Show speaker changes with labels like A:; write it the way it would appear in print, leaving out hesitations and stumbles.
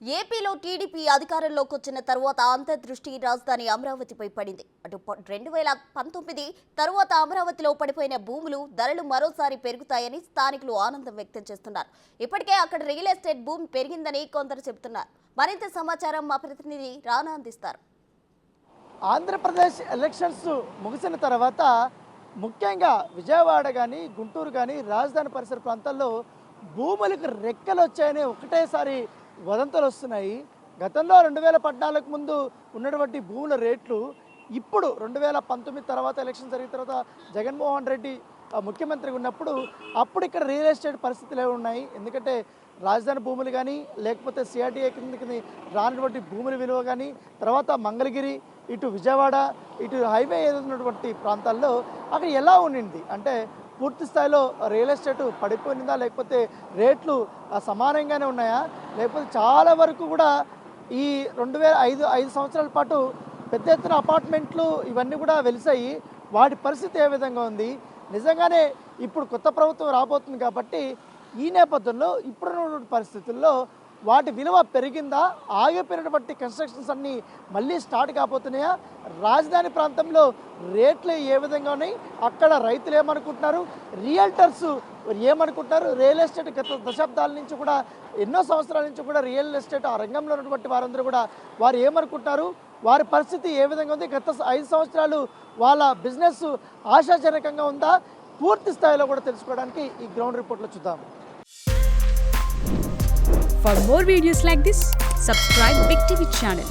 A: ఏపీలో టీడీపీ అధికారంలోకి వచ్చిన తరువాత అంతర్దృష్టి రాజధాని అమరావతిపై పడింది. అటు 2019 తరువాత అమరావతిలో పడిపోయిన భూములు ధరలు మరోసారి పెరుగుతాయని స్థానికులు ఆనందం వ్యక్తం చేస్తున్నారు. ఇప్పటికే అక్కడ రియల్ ఎస్టేట్ భూమి పెరిగిందని కొందరు చెబుతున్నారు. మరింత సమాచారం మా ప్రతినిధి రానా అందిస్తారు.
B: ఆంధ్రప్రదేశ్ ఎలక్షన్స్ ముగిసిన తర్వాత ముఖ్యంగా విజయవాడ కానీ గుంటూరు కానీ రాజధాని పరిసర ప్రాంతాల్లో భూములకు రెక్కలు వచ్చాయని ఒకటేసారి వదంతులు వస్తున్నాయి. గతంలో 2014 ముందు ఉన్నటువంటి భూముల రేట్లు ఇప్పుడు 2019 తర్వాత ఎలక్షన్ జరిగిన తర్వాత జగన్మోహన్ రెడ్డి ముఖ్యమంత్రిగా ఉన్నప్పుడు అప్పుడు ఇక్కడ రియల్ ఎస్టేట్ పరిస్థితులు ఏమి ఉన్నాయి, ఎందుకంటే రాజధాని భూములు కానీ లేకపోతే సిఆర్టీఏ కిందకి రానటువంటి భూముల విలువ కానీ తర్వాత మంగళగిరి ఇటు విజయవాడ ఇటు హైవే ఉన్నటువంటి ప్రాంతాల్లో అక్కడ ఎలా ఉండింది అంటే పూర్తి స్థాయిలో రియల్ ఎస్టేట్ పడిపోయిందా లేకపోతే రేట్లు సమానంగానే ఉన్నాయా లేకపోతే చాలా వరకు కూడా ఈ 2005 సంవత్సరాల పాటు పెద్ద ఎత్తున అపార్ట్మెంట్లు ఇవన్నీ కూడా వెలిసాయి. వాటి పరిస్థితి ఏ విధంగా ఉంది, నిజంగానే ఇప్పుడు కొత్త ప్రభుత్వం రాబోతుంది కాబట్టి ఈ నేపథ్యంలో ఇప్పుడున్న పరిస్థితుల్లో వాటి విలువ పెరిగిందా, ఆగిపోయినటువంటి కన్స్ట్రక్షన్స్ అన్నీ మళ్ళీ స్టార్ట్ కాబోతున్నాయా, రాజధాని ప్రాంతంలో రేట్లు ఏ విధంగా ఉన్నాయి, అక్కడ రైతులు ఏమనుకుంటున్నారు, రియల్టర్స్ ఏమనుకుంటున్నారు, రియల్ ఎస్టేట్ గత దశాబ్దాల నుంచి కూడా ఎన్నో సంవత్సరాల నుంచి కూడా రియల్ ఎస్టేట్ ఆ రంగంలో ఉన్నటువంటి వారందరూ కూడా వారు ఏమనుకుంటున్నారు, వారి పరిస్థితి ఏ విధంగా ఉంది, గత 5 సంవత్సరాలు వాళ్ళ బిజినెస్ ఆశాజనకంగా ఉందా, పూర్తి స్థాయిలో కూడా తెలుసుకోవడానికి ఈ గ్రౌండ్ రిపోర్ట్లో చూద్దాం.
C: For more videos like this, subscribe Big TV channel.